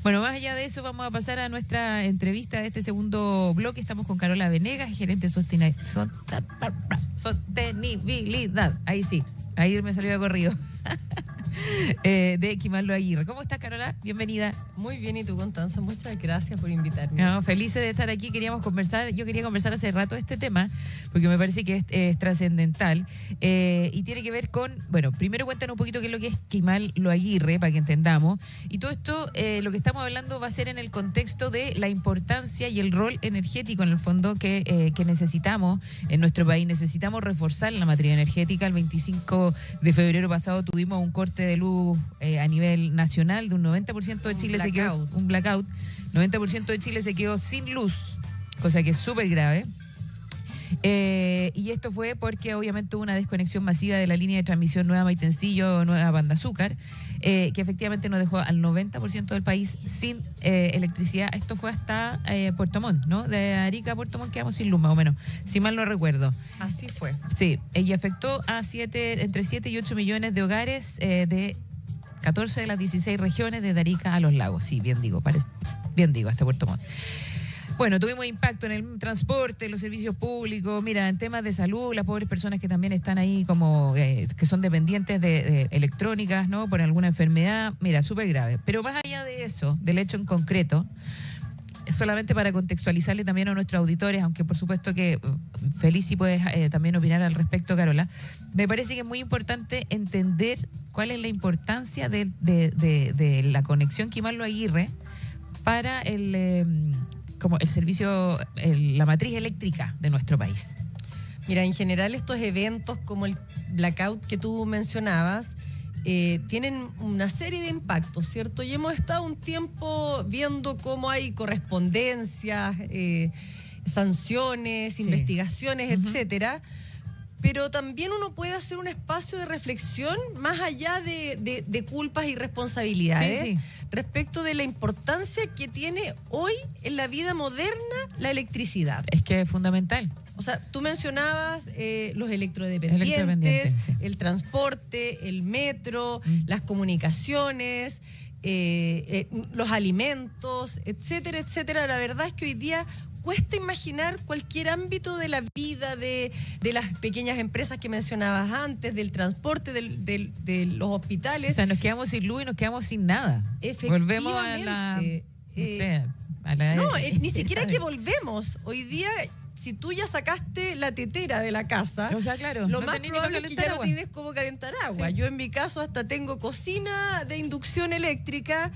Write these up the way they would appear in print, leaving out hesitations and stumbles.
Bueno, más allá de eso, vamos a pasar a nuestra entrevista de este segundo bloque. Estamos con Carola Venegas, gerente de sostenibilidad. Ahí sí, ahí me salió de corrido. De Quimallo Aguirre. ¿Cómo estás, Carola? Bienvenida. Muy bien, y tú, Constanza, muchas gracias por invitarme. No, felices de estar aquí. Queríamos conversar, yo quería conversar hace rato de este tema, porque me parece que es trascendental, y tiene que ver con, bueno, primero cuéntanos un poquito qué es lo que es Quimallo Aguirre, para que entendamos, y todo esto, lo que estamos hablando va a ser en el contexto de la importancia y el rol energético, en el fondo, que necesitamos en nuestro país. Necesitamos reforzar la matriz energética. El 25 de febrero pasado tuvimos un corte de luz a nivel nacional de un 90% de Chile se quedó, un blackout, 90% de Chile se quedó sin luz, cosa que es súper grave. Y esto fue porque obviamente hubo una desconexión masiva de la línea de transmisión Nueva Maitencillo, Nueva Banda Azúcar, que efectivamente nos dejó al 90% del país sin electricidad. Esto fue hasta Puerto Montt, ¿no? De Arica a Puerto Montt quedamos sin luz, más o menos, si mal no recuerdo. Así fue. Sí, y afectó a entre 7 y 8 millones de hogares de 14 de las 16 regiones, de Arica a Los Lagos. Sí, bien digo, hasta Puerto Montt. Bueno, tuvimos impacto en el transporte, en los servicios públicos, mira, en temas de salud, las pobres personas que también están ahí como que son dependientes de electrónicas, ¿no? Por alguna enfermedad, mira, súper grave. Pero más allá de eso, del hecho en concreto, solamente para contextualizarle también a nuestros auditores, aunque por supuesto que feliz si puedes también opinar al respecto, Carola, me parece que es muy importante entender cuál es la importancia de la conexión Quimallo Aguirre para como el servicio, la matriz eléctrica de nuestro país. Mira, en general estos eventos como el blackout que tú mencionabas tienen una serie de impactos, ¿cierto? Y hemos estado un tiempo viendo cómo hay correspondencias, sanciones, sí, investigaciones, etcétera. Pero también uno puede hacer un espacio de reflexión más allá de culpas y responsabilidades, respecto de la importancia que tiene hoy en la vida moderna la electricidad. Es que es fundamental. O sea, tú mencionabas los electrodependientes, el transporte, el metro, las comunicaciones, los alimentos, etcétera, etcétera. La verdad es que hoy día cuesta imaginar cualquier ámbito de la vida de las pequeñas empresas que mencionabas antes, del transporte, de los hospitales. O sea, nos quedamos sin luz y nos quedamos sin nada. Volvemos a la... ni siquiera que volvemos. Hoy día, si tú ya sacaste la tetera de la casa, o sea, claro, lo más probable es que ya no tienes cómo calentar agua. Sí. Yo en mi caso hasta tengo cocina de inducción eléctrica.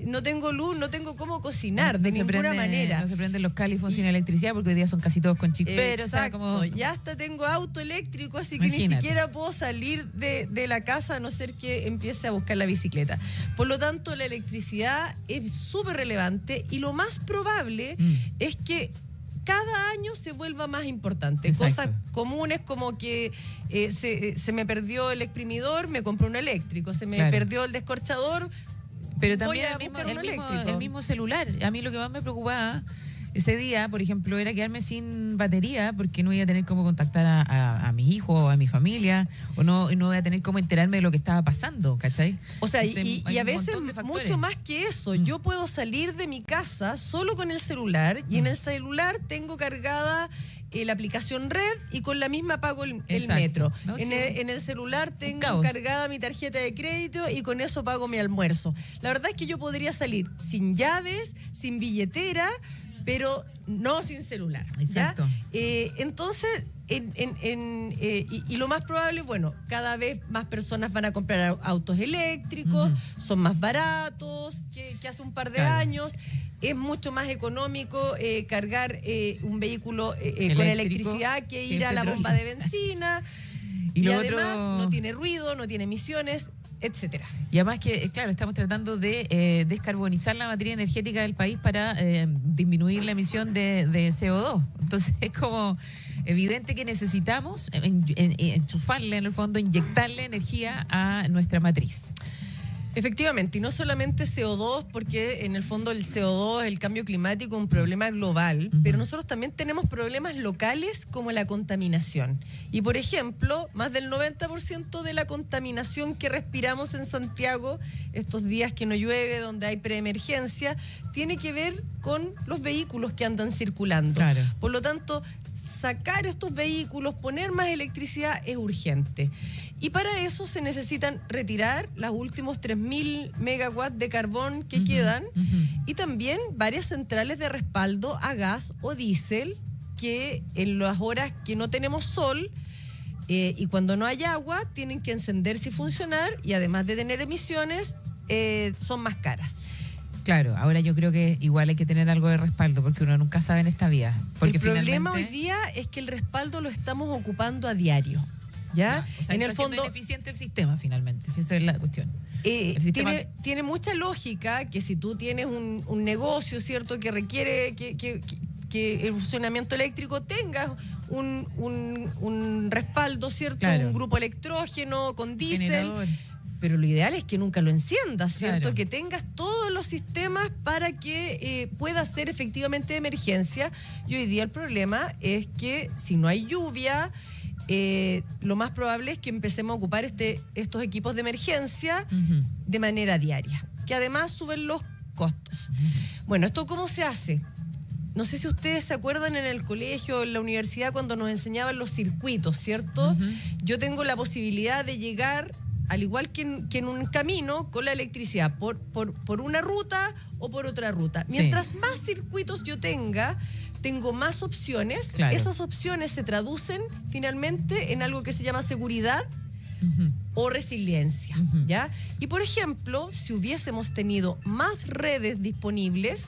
No tengo luz, no tengo cómo cocinar de ninguna manera. No se prenden los califons sin electricidad porque hoy día son casi todos con chisperos. Exacto, o sea, como... ya hasta tengo auto eléctrico, así que ni siquiera puedo salir de la casa a no ser que empiece a buscar la bicicleta. Por lo tanto, la electricidad es súper relevante y lo más probable es que cada año se vuelva más importante. Exacto. Cosas comunes como que se me perdió el exprimidor, me compré un eléctrico, se me perdió el descorchador. Pero también el mismo celular. A mí lo que más me preocupaba ese día, por ejemplo, era quedarme sin batería porque no iba a tener cómo contactar a mis hijos o a mi familia, o no iba a tener cómo enterarme de lo que estaba pasando, ¿cachai? O sea, y a veces mucho más que eso. Yo puedo salir de mi casa solo con el celular y en el celular tengo cargada la aplicación Red y con la misma pago el metro. ¿No? En el celular tengo cargada mi tarjeta de crédito y con eso pago mi almuerzo. La verdad es que yo podría salir sin llaves, sin billetera, pero no sin celular. Exacto. Entonces, y lo más probable, bueno, cada vez más personas van a comprar autos eléctricos, son más baratos que hace un par de años. Es mucho más económico cargar un vehículo con electricidad que ir a la bomba de benzina. Y además no tiene ruido, no tiene emisiones, etcétera. Y además que, claro, estamos tratando de descarbonizar la matriz energética del país para disminuir la emisión de CO2. Entonces es como evidente que necesitamos enchufarle, en el fondo, inyectarle energía a nuestra matriz. Efectivamente, y no solamente CO2, porque en el fondo el CO2, el cambio climático, es un problema global, pero nosotros también tenemos problemas locales como la contaminación. Y por ejemplo, más del 90% de la contaminación que respiramos en Santiago, estos días que no llueve, donde hay preemergencia, tiene que ver con los vehículos que andan circulando. Claro. Por lo tanto, sacar estos vehículos, poner más electricidad es urgente. Y para eso se necesitan retirar los últimos 3.000 megawatts de carbón que quedan y también varias centrales de respaldo a gas o diésel que en las horas que no tenemos sol y cuando no hay agua tienen que encenderse y funcionar, y además de tener emisiones son más caras. Claro, ahora yo creo que igual hay que tener algo de respaldo porque uno nunca sabe en esta vía. Porque el problema hoy día es que el respaldo lo estamos ocupando a diario. ¿Ya? O sea, en el fondo ineficiente el sistema finalmente, si esa es la cuestión. Tiene mucha lógica que si tú tienes un negocio, ¿cierto?, que requiere que el funcionamiento eléctrico tenga un respaldo, ¿cierto? Claro. Un grupo electrógeno con diésel. Pero lo ideal es que nunca lo enciendas, ¿cierto? Claro. Que tengas todos los sistemas para que pueda ser efectivamente de emergencia. Y hoy día el problema es que si no hay lluvia, lo más probable es que empecemos a ocupar estos equipos de emergencia de manera diaria, que además suben los costos. Bueno, ¿esto cómo se hace? No sé si ustedes se acuerdan en el colegio, en la universidad, cuando nos enseñaban los circuitos, ¿cierto? Yo tengo la posibilidad de llegar, al igual que en un camino, con la electricidad, por una ruta o por otra ruta. Mientras más circuitos yo tengo más opciones. Claro. Esas opciones se traducen finalmente en algo que se llama seguridad o resiliencia, ¿ya? Y por ejemplo, si hubiésemos tenido más redes disponibles,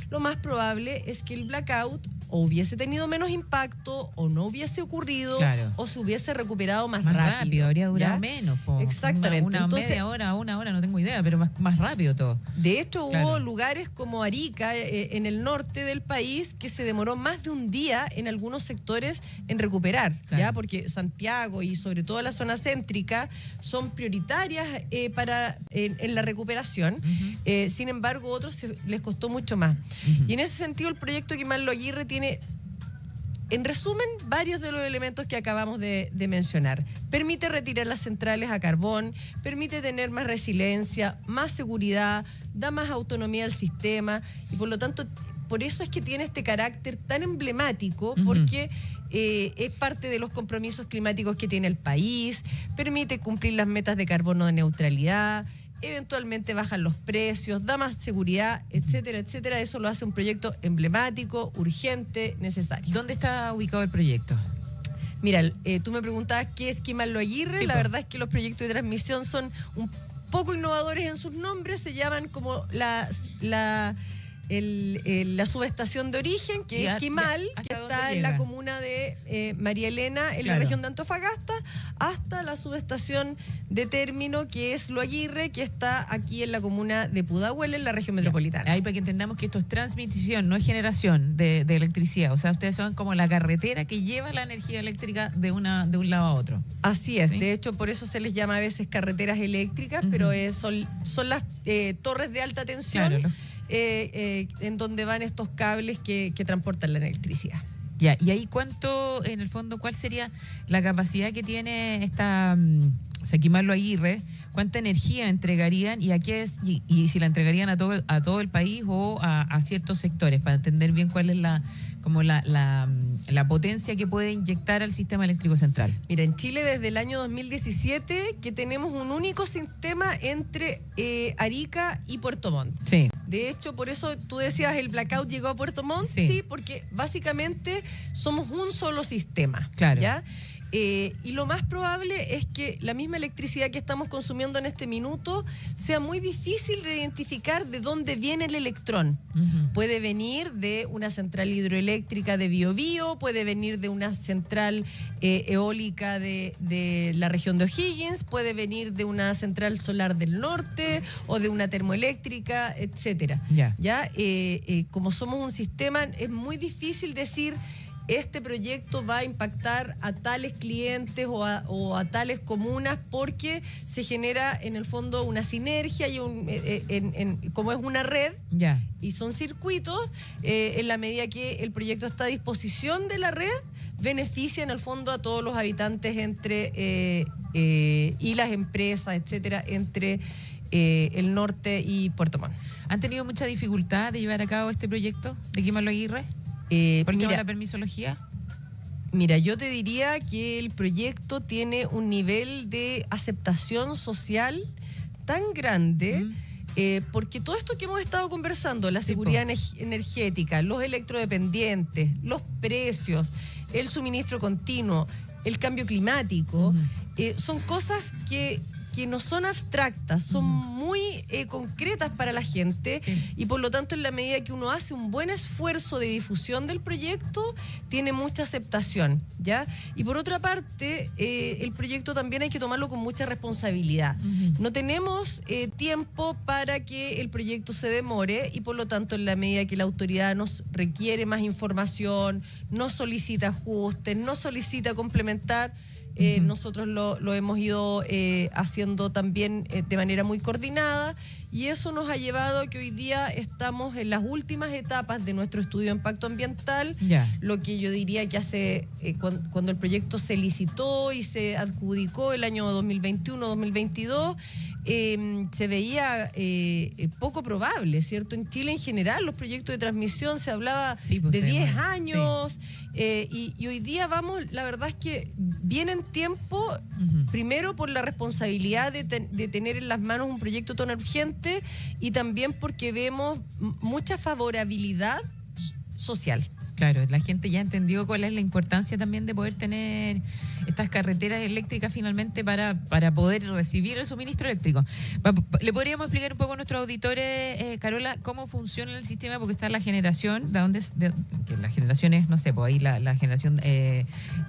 lo más probable es que el blackout o hubiese tenido menos impacto, o no hubiese ocurrido, claro, o se hubiese recuperado más rápido. Habría durado, ¿ya?, menos. Exactamente. Entonces, media hora, una hora, no tengo idea, pero más rápido todo. De hecho, claro, hubo lugares como Arica, en el norte del país, que se demoró más de un día en algunos sectores en recuperar, claro, ¿ya? Porque Santiago y sobre todo la zona céntrica son prioritarias en la recuperación. Sin embargo, otros les costó mucho más. Y en ese sentido, el proyecto Quimalo Aguirre tiene, en resumen, varios de los elementos que acabamos de mencionar. Permite retirar las centrales a carbón, permite tener más resiliencia, más seguridad, da más autonomía al sistema y por lo tanto, por eso es que tiene este carácter tan emblemático, porque es parte de los compromisos climáticos que tiene el país, permite cumplir las metas de carbono de neutralidad, eventualmente bajan los precios, da más seguridad, etcétera, etcétera. Eso lo hace un proyecto emblemático, urgente, necesario. ¿Dónde está ubicado el proyecto? Mira, tú me preguntabas qué es Quimalo Aguirre. Sí, la verdad es que los proyectos de transmisión son un poco innovadores en sus nombres, se llaman como la subestación de origen, que es Quimal, que está en la comuna de María Elena, en la región de Antofagasta, hasta la subestación de término, que es Lo Aguirre, que está aquí en la comuna de Pudahuel, en la región metropolitana. Ahí para que entendamos que esto es transmisión, no es generación de electricidad. O sea, ustedes son como la carretera que lleva la energía eléctrica de un lado a otro. Así es. ¿Sí? De hecho, por eso se les llama a veces carreteras eléctricas, pero son las torres de alta tensión. Claro. En donde van estos cables que transportan la electricidad. Ya, y ahí cuánto, en el fondo, ¿cuál sería la capacidad que tiene Quimalo Aguirre? ¿Cuánta energía entregarían y a qué es, y si la entregarían a todo el país o a ciertos sectores, para entender bien cuál es la potencia que puede inyectar al sistema eléctrico central? Mira, en Chile desde el año 2017 que tenemos un único sistema entre Arica y Puerto Montt. Sí. De hecho, por eso tú decías el blackout llegó a Puerto Montt, sí, porque básicamente somos un solo sistema. Claro. ¿Ya? Y lo más probable es que la misma electricidad que estamos consumiendo en este minuto sea muy difícil de identificar de dónde viene el electrón. Puede venir de una central hidroeléctrica de Biobío, puede venir de una central eólica de la región de O'Higgins, puede venir de una central solar del norte o de una termoeléctrica, etcétera. Yeah. ¿Ya? Como somos un sistema, es muy difícil decir este proyecto va a impactar a tales clientes o a tales comunas, porque se genera en el fondo una sinergia y como es una red y son circuitos, en la medida que el proyecto está a disposición de la red, beneficia en el fondo a todos los habitantes y las empresas, etcétera, entre el norte y Puerto Montt. ¿Han tenido mucha dificultad de llevar a cabo este proyecto de Kim Al-Aguirre? ¿Por qué la permisología? Mira, yo te diría que el proyecto tiene un nivel de aceptación social tan grande, porque todo esto que hemos estado conversando, la seguridad energética, los electrodependientes, los precios, el suministro continuo, el cambio climático, son cosas que no son abstractas, son muy concretas para la gente, y por lo tanto, en la medida que uno hace un buen esfuerzo de difusión del proyecto, tiene mucha aceptación, ¿ya? Y por otra parte, el proyecto también hay que tomarlo con mucha responsabilidad. No tenemos tiempo para que el proyecto se demore, y por lo tanto, en la medida que la autoridad nos requiere más información, nos solicita ajustes, nos solicita complementar, nosotros lo hemos ido haciendo también de manera muy coordinada, y eso nos ha llevado a que hoy día estamos en las últimas etapas de nuestro estudio de impacto ambiental. Lo que yo diría que hace cuando el proyecto se licitó y se adjudicó el año 2021-2022, se veía poco probable, ¿cierto? En Chile en general los proyectos de transmisión se hablaba de 10 años, y hoy día vamos, la verdad es que viene en tiempo, primero por la responsabilidad de tener en las manos un proyecto tan urgente, y también porque vemos mucha favorabilidad social. Claro, la gente ya entendió cuál es la importancia también de poder tener estas carreteras eléctricas finalmente para poder recibir el suministro eléctrico. ¿Le podríamos explicar un poco a nuestros auditores, Carola, cómo funciona el sistema? Porque está la generación, que la generación es, no sé, pues ahí la generación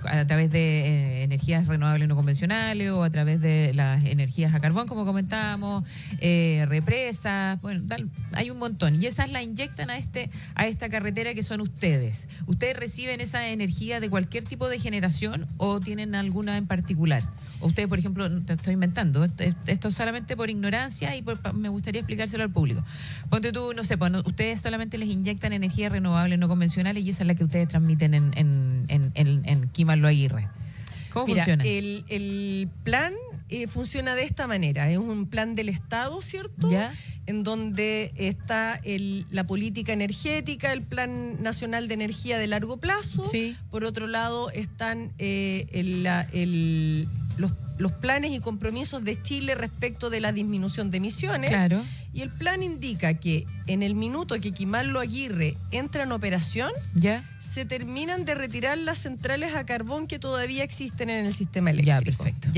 a través de energías renovables no convencionales, o a través de las energías a carbón, como comentábamos, represas, bueno, hay un montón. Y esas la inyectan a esta carretera que son ustedes. ¿Ustedes reciben esa energía de cualquier tipo de generación o tienen alguna en particular? O ustedes, por ejemplo, te estoy inventando, esto solamente por ignorancia, y me gustaría explicárselo al público. Ponte tú, no sé, ustedes solamente les inyectan energías renovables no convencionales, y esa es la que ustedes transmiten en Kim Al-Aguirre. ¿Cómo funciona? El plan funciona de esta manera. Es un plan del Estado, ¿cierto? En donde está la política energética, el Plan Nacional de Energía de Largo Plazo. Por otro lado están los planes y compromisos de Chile respecto de la disminución de emisiones. Y el plan indica que en el minuto que Kim Al-Aguirre entra en operación, se terminan de retirar las centrales a carbón que todavía existen en el sistema eléctrico. Perfecto.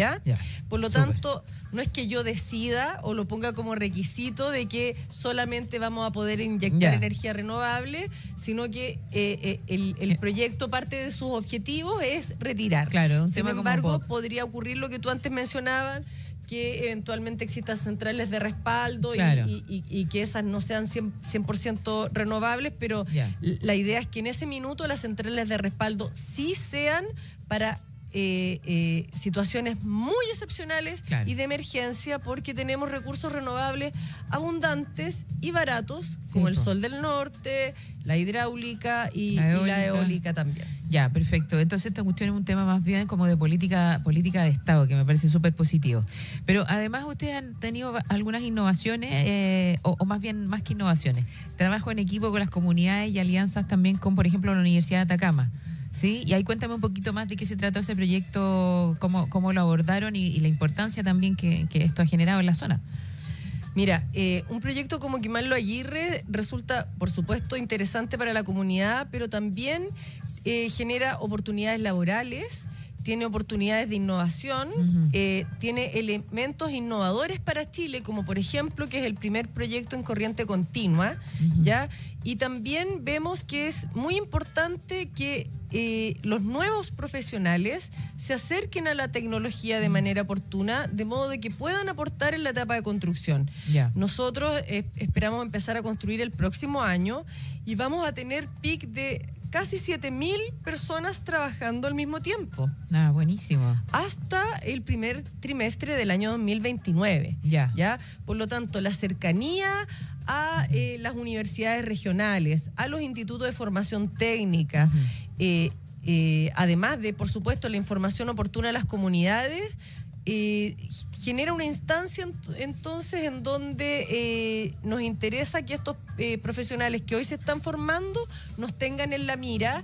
Por lo tanto, no es que yo decida o lo ponga como requisito de que solamente vamos a poder inyectar energía renovable, sino que el proyecto, parte de sus objetivos es retirar. Sin embargo, podría ocurrir lo que tú antes mencionabas, que eventualmente existan centrales de respaldo, y que esas no sean 100% renovables, pero la idea es que en ese minuto las centrales de respaldo sí sean para situaciones muy excepcionales y de emergencia, porque tenemos recursos renovables abundantes y baratos, como el sol del norte, la hidráulica y la eólica también. Perfecto. Entonces esta cuestión es un tema más bien como de política de Estado, que me parece súper positivo. Pero además ustedes han tenido algunas innovaciones, o más bien, más que innovaciones, trabajo en equipo con las comunidades y alianzas también con, por ejemplo, la Universidad de Atacama. ¿Sí? Y ahí cuéntame un poquito más de qué se trató ese proyecto, cómo lo abordaron, y la importancia también que esto ha generado en la zona. Mira, un proyecto como Kim Al-Aguirre resulta, por supuesto, interesante para la comunidad, pero también genera oportunidades laborales, tiene oportunidades de innovación, tiene elementos innovadores para Chile, como por ejemplo que es el primer proyecto en corriente continua, y también vemos que es muy importante que los nuevos profesionales se acerquen a la tecnología de manera oportuna, de modo de que puedan aportar en la etapa de construcción. Nosotros esperamos empezar a construir el próximo año, y vamos a tener pic de casi 7.000 personas trabajando al mismo tiempo. Ah, buenísimo. Hasta el primer trimestre del año 2029. ¿Ya? Por lo tanto, la cercanía a las universidades regionales, a los institutos de formación técnica, además de, por supuesto, la información oportuna a las comunidades, genera una instancia entonces en donde nos interesa que estos profesionales que hoy se están formando nos tengan en la mira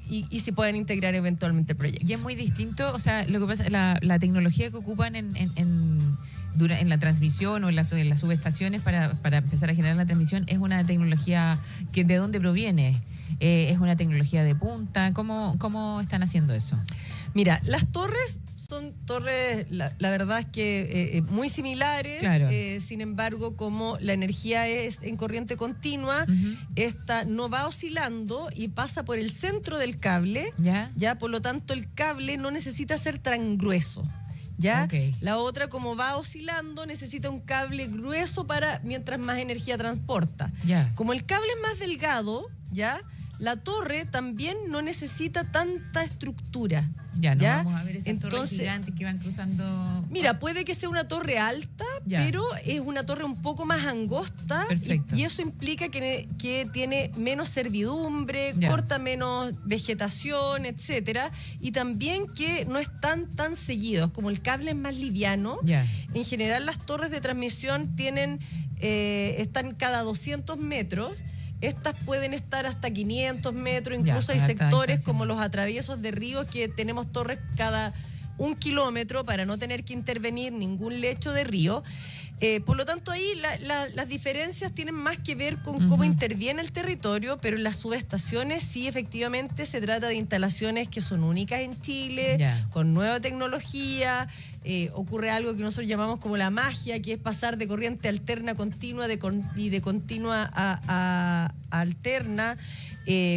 y se puedan integrar eventualmente al proyecto. Y es muy distinto, o sea, lo que pasa, la tecnología que ocupan en la transmisión o en las subestaciones para empezar a generar la transmisión es una tecnología que ¿de dónde proviene? ¿Es una tecnología de punta? ¿Cómo están haciendo eso? Mira, las torres son torres, la verdad es que muy similares, claro. Sin embargo, como la energía es en corriente continua, esta no va oscilando y pasa por el centro del cable, ya por lo tanto el cable no necesita ser tan grueso. ¿Ya? Okay. La otra, como va oscilando, necesita un cable grueso para mientras más energía transporta. Como el cable es más delgado, ¿ya? La torre también no necesita tanta estructura. Vamos a ver esas torres gigantes que van cruzando. Mira, puede que sea una torre alta, pero es una torre un poco más angosta. Y eso implica que tiene menos servidumbre, corta menos vegetación, etcétera. Y también que no están tan seguidos. Como el cable es más liviano, en general las torres de transmisión están cada 200 metros. Estas pueden estar hasta 500 metros, incluso hay sectores como los atraviesos de ríos que tenemos torres cada 1 kilómetro para no tener que intervenir ningún lecho de río. Por lo tanto, ahí las diferencias tienen más que ver con cómo interviene el territorio, pero en las subestaciones sí, efectivamente, se trata de instalaciones que son únicas en Chile, con nueva tecnología. Ocurre algo que nosotros llamamos como la magia, que es pasar de corriente alterna a continua y de continua a alterna,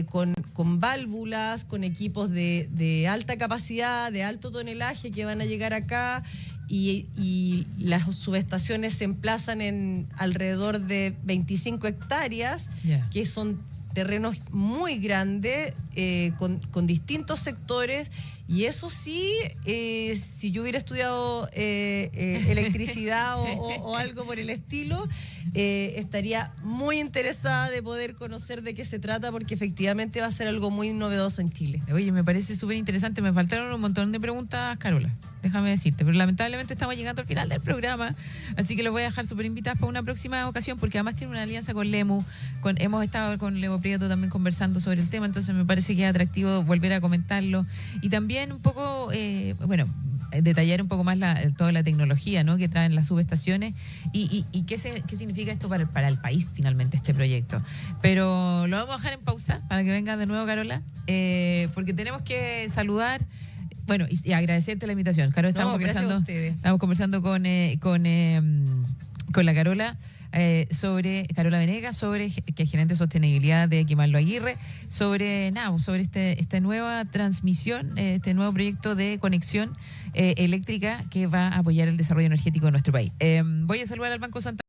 con válvulas, con equipos de alta capacidad, de alto tonelaje que van a llegar acá. Y las subestaciones se emplazan en alrededor de 25 hectáreas, que son terrenos muy grandes, con distintos sectores. Y eso sí, si yo hubiera estudiado electricidad o algo por el estilo, estaría muy interesada de poder conocer de qué se trata, porque efectivamente va a ser algo muy novedoso en Chile. Oye, me parece súper interesante. Me faltaron un montón de preguntas, Carola, déjame decirte, pero lamentablemente estamos llegando al final del programa, así que los voy a dejar súper invitadas para una próxima ocasión, porque además tiene una alianza con Lemu, hemos estado con Leo Prieto también conversando sobre el tema, entonces me parece que es atractivo volver a comentarlo y también un poco, detallar un poco más toda la tecnología, ¿no?, que traen las subestaciones y qué significa esto para el país finalmente, este proyecto. Pero lo vamos a dejar en pausa para que venga de nuevo, Carola, porque tenemos que saludar. Bueno, y agradecerte la invitación. Caro, estamos conversando con la Carola, sobre Carola Venegas, que es gerente de sostenibilidad de Quimallo Aguirre, sobre esta nueva transmisión, este nuevo proyecto de conexión eléctrica que va a apoyar el desarrollo energético de nuestro país. Voy a saludar al Banco Santander.